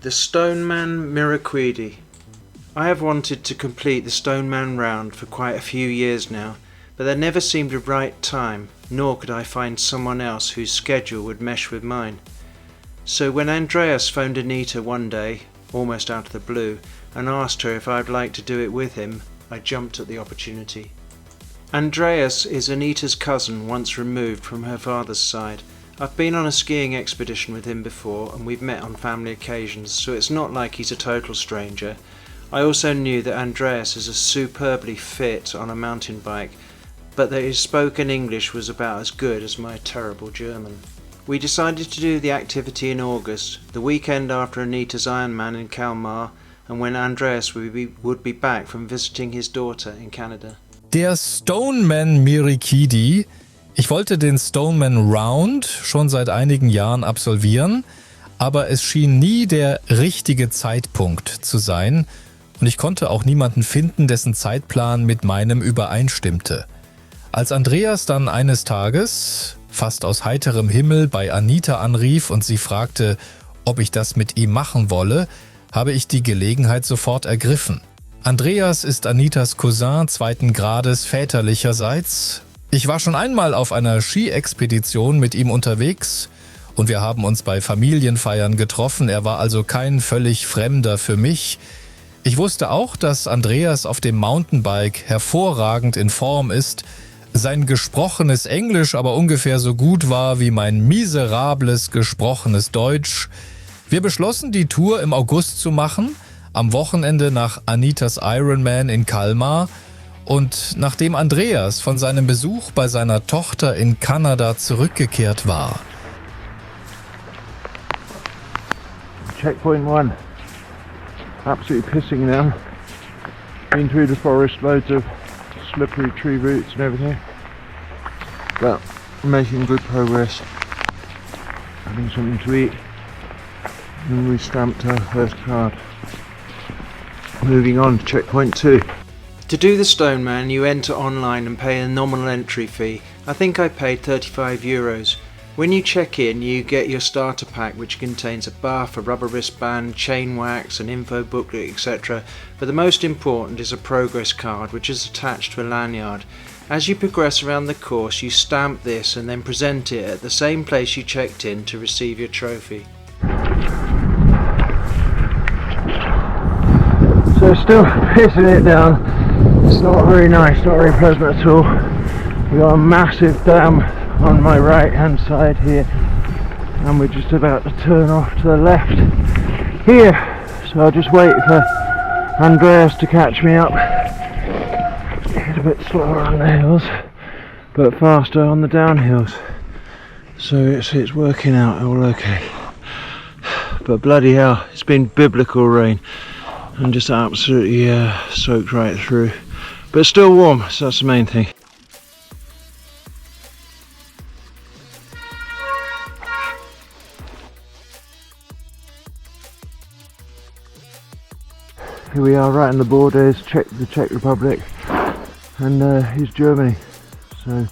The Stoneman Miriquidi. I have wanted to complete the Stoneman round for quite a few years now, but there never seemed a right time, nor could I find someone else whose schedule would mesh with mine. So when Andreas phoned Anita one day, almost out of the blue, and asked her if I'd like to do it with him, I jumped at the opportunity. Andreas is Anita's cousin once removed from her father's side. I've been on a skiing expedition with him before and we've met on family occasions, so it's not like he's a total stranger. I also knew that Andreas is superbly fit on a mountain bike, but that his spoken English was about as good as my terrible German. We decided to do the activity in August, the weekend after Anita's Ironman in Kalmar, and when Andreas would be back from visiting his daughter in Canada. Der Stoneman Miriquidi. Ich wollte den Stoneman Round schon seit einigen Jahren absolvieren, aber es schien nie der richtige Zeitpunkt zu sein und ich konnte auch niemanden finden, dessen Zeitplan mit meinem übereinstimmte. Als Andreas dann eines Tages, fast aus heiterem Himmel, bei Anita anrief und sie fragte, ob ich das mit ihm machen wolle, habe ich die Gelegenheit sofort ergriffen. Andreas ist Anitas Cousin zweiten Grades väterlicherseits. Ich war schon einmal auf einer Ski-Expedition mit ihm unterwegs und wir haben uns bei Familienfeiern getroffen. Er war also kein völlig Fremder für mich. Ich wusste auch, dass Andreas auf dem Mountainbike hervorragend in Form ist, sein gesprochenes Englisch aber ungefähr so gut war wie mein miserables gesprochenes Deutsch. Wir beschlossen, die Tour im August zu machen, am Wochenende nach Anitas Ironman in Kalmar. Und nachdem Andreas von seinem Besuch bei seiner Tochter in Kanada zurückgekehrt war. Checkpoint 1. Absolutely pissing down. Been through the forest, loads of slippery tree roots and everything. But making good progress. Having something to eat. And we stamped our first card. Moving on to checkpoint 2. To do the Stoneman, you enter online and pay a nominal entry fee. I think I paid €35. When you check in, you get your starter pack, which contains a buff, a rubber wristband, chain wax, an info booklet, etc. But the most important is a progress card, which is attached to a lanyard. As you progress around the course, you stamp this and then present it at the same place you checked in to receive your trophy. So still pissing it down. It's not very nice, not very pleasant at all. We got a massive dam on my right hand side here and we're just about to turn off to the left here, so I'll just wait for Andreas to catch me up. Get a bit slower on the hills but faster on the downhills, so it's working out all okay. But bloody hell, it's been biblical rain and just absolutely soaked right through. But it's still warm, so that's the main thing. Here we are right on the border, is the Czech Republic and here's Germany. So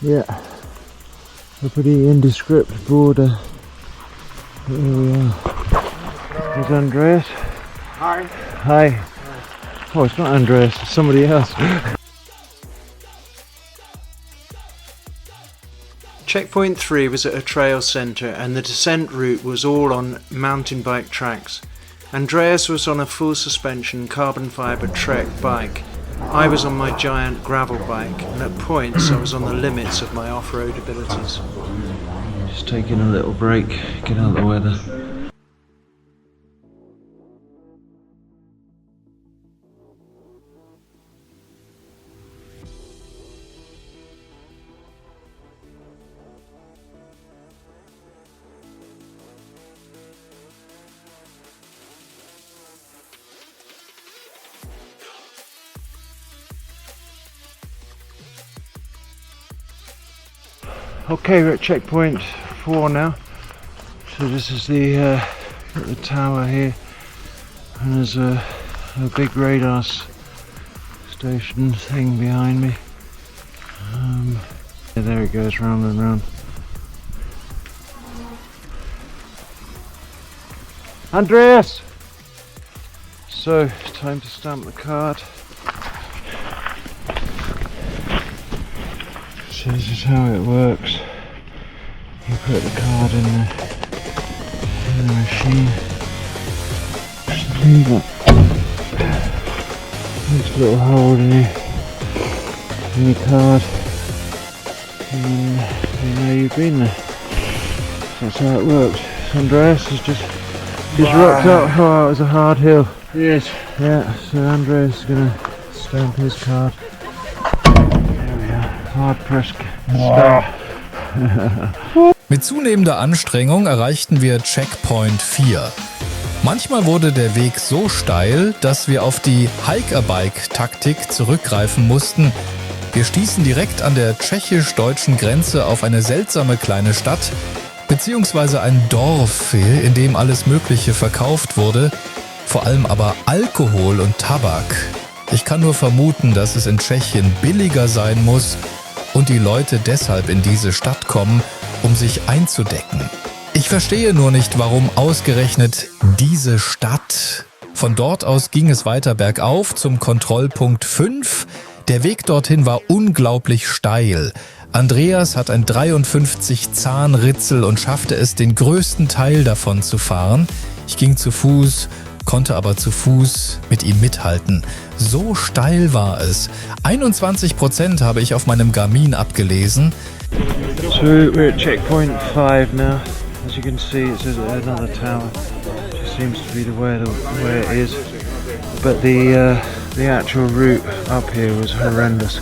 yeah, a pretty indescript border. But here we are. There's Andreas. Hi. Hi. Oh, it's not Andreas, it's somebody else. Checkpoint 3 was at a trail centre and the descent route was all on mountain bike tracks. Andreas was on a full suspension carbon fibre Trek bike. I was on my giant gravel bike and at points I was on the limits of my off-road abilities. Just taking a little break, get out of the weather. Okay, we're at checkpoint 4 now. So this is the tower here, and there's a big radar station thing behind me. Yeah, there it goes, round and round. Andreas! So, time to stamp the card. So this is how it works. You put the card in the machine. Just leave it. Makes a little hole in your card. And then you know you've been there. So that's how it works. Andreas has just rocked up. Oh, it was a hard hill. Yes. Yeah, so Andreas is going to stamp his card. There we are. Hard pressed stamp. Mit zunehmender Anstrengung erreichten wir Checkpoint 4. Manchmal wurde der Weg so steil, dass wir auf die Hike-a-Bike-Taktik zurückgreifen mussten. Wir stießen direkt an der tschechisch-deutschen Grenze auf eine seltsame kleine Stadt, beziehungsweise ein Dorf, in dem alles Mögliche verkauft wurde, vor allem aber Alkohol und Tabak. Ich kann nur vermuten, dass es in Tschechien billiger sein muss und die Leute deshalb in diese Stadt kommen, um sich einzudecken. Ich verstehe nur nicht, warum ausgerechnet diese Stadt. Von dort aus ging es weiter bergauf zum Kontrollpunkt 5. Der Weg dorthin war unglaublich steil. Andreas hat ein 53-Zahnritzel und schaffte es, den größten Teil davon zu fahren. Ich ging zu Fuß, konnte aber zu Fuß mit ihm mithalten. So steil war es. 21% habe ich auf meinem Garmin abgelesen. So we're at checkpoint 5 now. As you can see, it's another tower. It just seems to be the way it is. But the actual route up here was horrendous.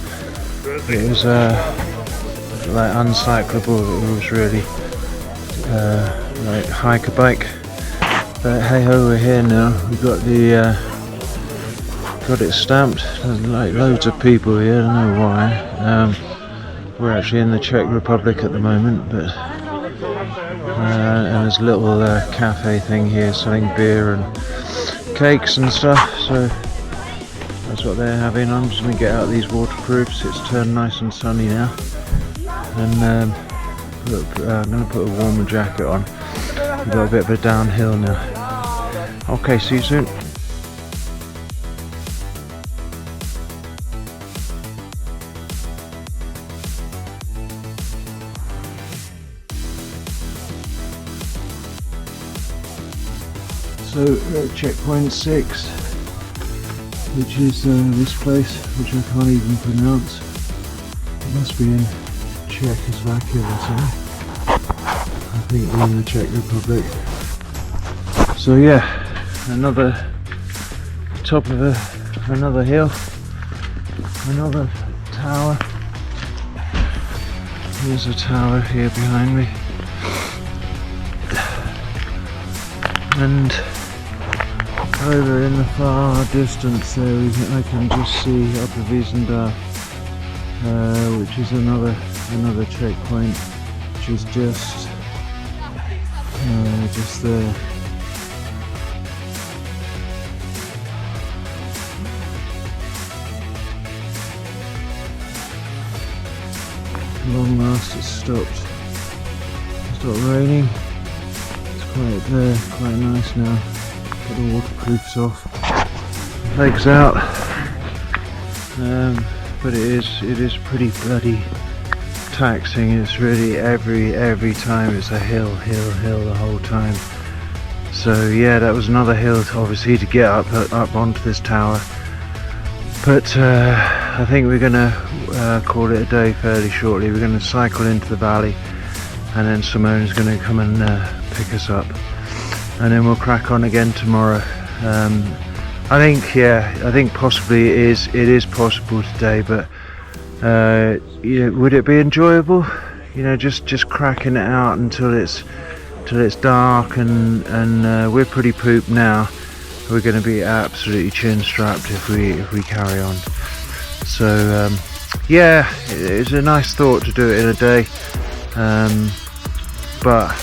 It was like uncyclable. It was really like hike a bike. But hey ho, we're here now. We've got got it stamped. There's like loads of people here. I don't know why. We're actually in the Czech Republic at the moment, but and there's a little cafe thing here selling beer and cakes and stuff. So that's what they're having. I'm just going to get out these waterproofs. It's turned nice and sunny now, and I'm going to put a warmer jacket on. We've got a bit of a downhill now. Okay, see you soon. So we're at checkpoint 6, which is this place, which I can't even pronounce. It must be in Czechoslovakia or something. I think we're in the Czech Republic. So yeah, another top of another hill, another tower. Here's a tower here behind me, and over in the far distance there I can just see Upper Wiesendorf, which is another checkpoint, which is just there. Long last it's stopped raining. It's quite nice now. Got the waterproofs off, legs out, but it is pretty bloody taxing. It's really every time it's a hill the whole time. So yeah, that was another hill obviously to get up onto this tower. But I think we're gonna call it a day fairly shortly. We're gonna cycle into the valley, and then Simone's gonna come and pick us up, and then we'll crack on again tomorrow. I think possibly it is possible today, but would it be enjoyable? You know, just cracking it out until it's dark, and we're pretty pooped now. We're going to be absolutely chin strapped if we carry on. So yeah, it's a nice thought to do it in a day, but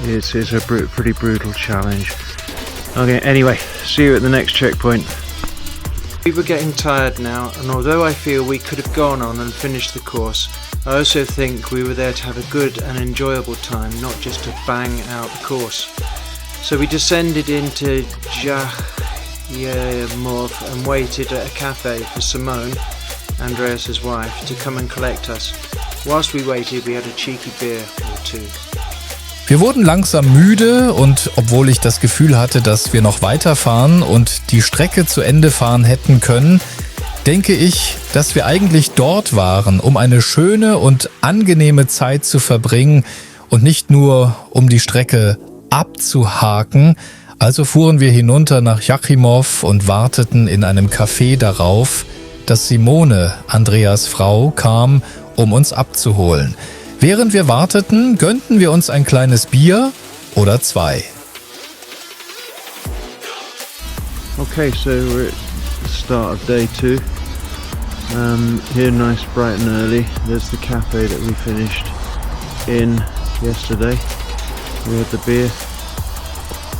it's a pretty brutal challenge. Okay, anyway, see you at the next checkpoint. We were getting tired now, and although I feel we could have gone on and finished the course, I also think we were there to have a good and enjoyable time, not just to bang out the course. So we descended into Jachimov and waited at a cafe for Simone, Andreas' wife, to come and collect us. Whilst we waited, we had a cheeky beer or two. Wir wurden langsam müde und obwohl ich das Gefühl hatte, dass wir noch weiterfahren und die Strecke zu Ende fahren hätten können, denke ich, dass wir eigentlich dort waren, um eine schöne und angenehme Zeit zu verbringen und nicht nur um die Strecke abzuhaken. Also fuhren wir hinunter nach Jachimov und warteten in einem Café darauf, dass Simone, Andreas' Frau, kam, um uns abzuholen. Während wir warteten, gönnten wir uns ein kleines Bier oder zwei. Okay, so we're at the start of day 2. Here nice bright and early. There's the cafe that we finished in yesterday. We had the beer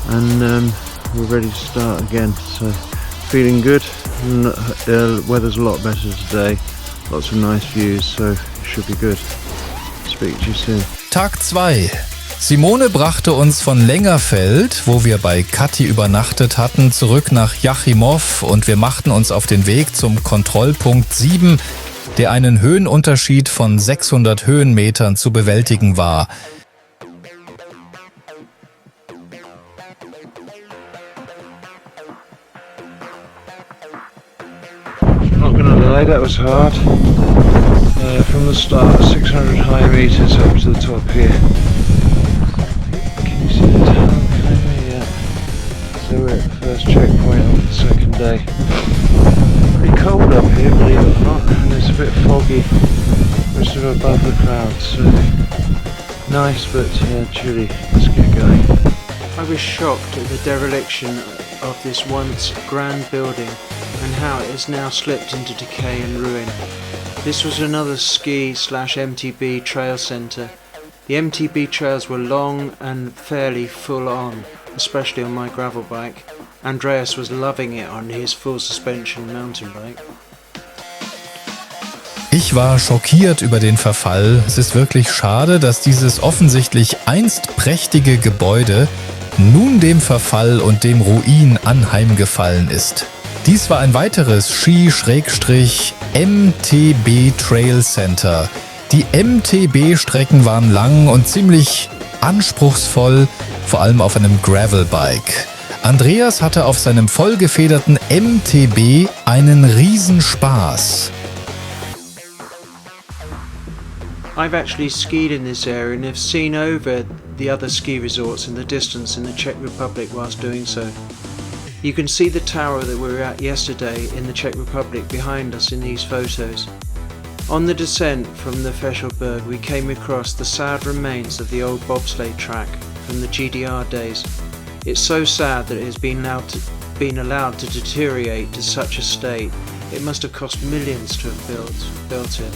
and we're ready to start again. So feeling good. Weather's a lot better today. Lots of nice views, so it should be good. Speak to you soon. Tag 2. Simone brachte uns von Längerfeld, wo wir bei Kathi übernachtet hatten, zurück nach Jachimov und wir machten uns auf den Weg zum Kontrollpunkt 7, der einen Höhenunterschied von 600 Höhenmetern zu bewältigen war. Not gonna lie, that was hard. From the start, 600 high meters up to the top here. Can you see the town clearly? Yeah. So we're at the first checkpoint of the second day. Pretty cold up here, believe it or not, and it's a bit foggy. We're sort of above the clouds, so nice but chilly. Let's get going. I was shocked at the dereliction of this once grand building and how it has now slipped into decay and ruin. This was another ski/MTB trail centre. The MTB trails were long and fairly full on, especially on my gravel bike. Andreas was loving it on his full suspension mountain bike. Ich war schockiert über den Verfall. Es ist wirklich schade, dass dieses offensichtlich einst prächtige Gebäude nun dem Verfall und dem Ruin anheimgefallen ist. Dies war ein weiteres Ski-MTB Trail Center. Die MTB-Strecken waren lang und ziemlich anspruchsvoll, vor allem auf einem Gravelbike. Andreas hatte auf seinem vollgefederten MTB einen Riesenspaß. I've actually skied in this area and have seen over the other ski resorts in the distance in the Czech Republic whilst doing so. You can see the tower that we were at yesterday in the Czech Republic behind us in these photos. On the descent from the Fesselberg we came across the sad remains of the old bobsleigh track from the GDR days. It's so sad that it has been allowed to deteriorate to such a state. It must have cost millions to have built it.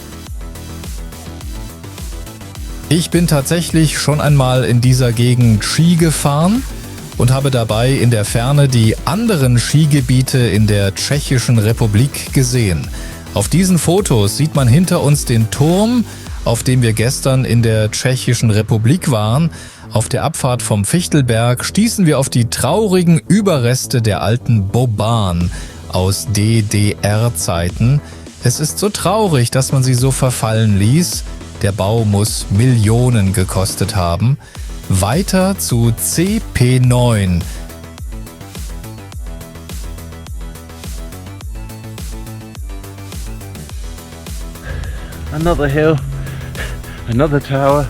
Ich bin tatsächlich schon einmal in dieser Gegend Ski gefahren und habe dabei in der Ferne die anderen Skigebiete in der Tschechischen Republik gesehen. Auf diesen Fotos sieht man hinter uns den Turm, auf dem wir gestern in der Tschechischen Republik waren. Auf der Abfahrt vom Fichtelberg stießen wir auf die traurigen Überreste der alten Bobbahn aus DDR-Zeiten. Es ist so traurig, dass man sie so verfallen ließ. Der Bau muss Millionen gekostet haben. Weiter zu CP9. Another hill, another tower,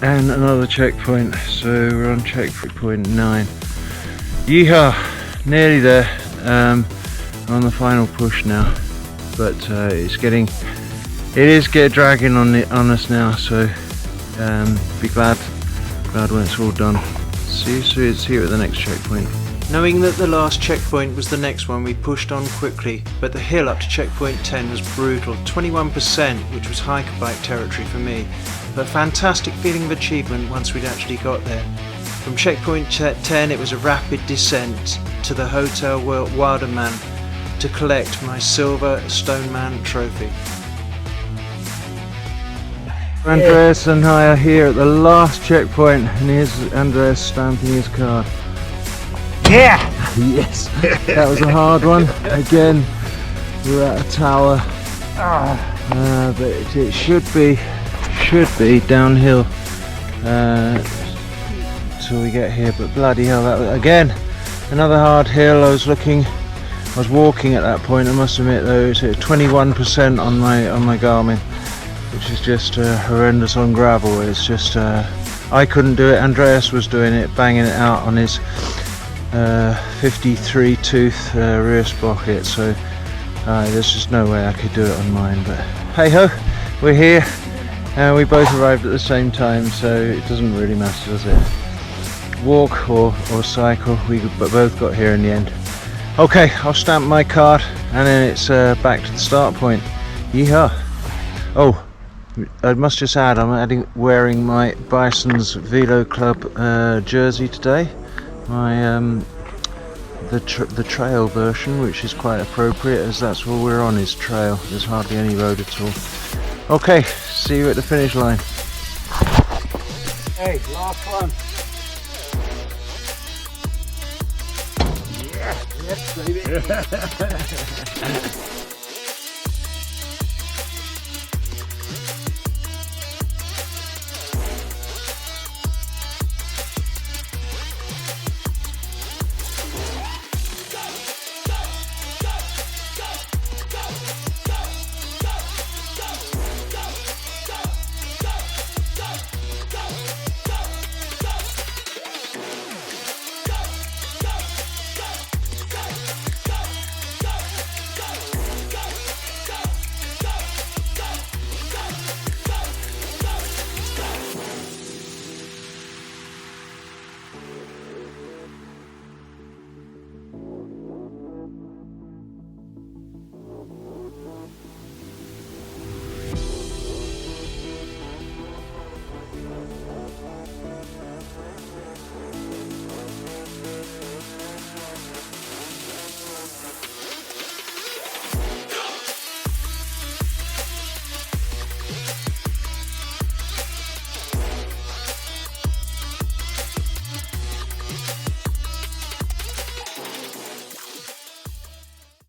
and another checkpoint. So we're on checkpoint 9. Yeehaw! Nearly there. On the final push now, but it is dragging on us now. So be glad when it's all done. See you at the next checkpoint. Knowing that the last checkpoint was the next one, we pushed on quickly, but the hill up to checkpoint 10 was brutal, 21%, which was hiker bike territory for me, but a fantastic feeling of achievement once we'd actually got there. From checkpoint 10 it was a rapid descent to the Hotel Wilderman to collect my silver Stoneman trophy. Andreas and I are here at the last checkpoint, and here's Andreas stamping his card. Yeah! Yes, that was a hard one. Again, we're at a tower, but it should be downhill till we get here. But bloody hell, that was, again, another hard hill. I was walking at that point. I must admit, though, it's at 21% on my Garmin, which is just horrendous on gravel. It's just I couldn't do it. Andreas was doing it, banging it out on his 53 tooth rear sprocket, so there's just no way I could do it on mine. But hey ho, we're here and we both arrived at the same time, so it doesn't really matter, does it? Walk or cycle, we both got here in the end. Okay, I'll stamp my card and then it's back to the start point. Yeehaw! Oh, I must just add, I'm wearing my Bison's Velo Club jersey today. My the trail version, which is quite appropriate as that's what we're on, is trail. There's hardly any road at all. Okay, see you at the finish line. Hey, last one. Yeah, yes, baby.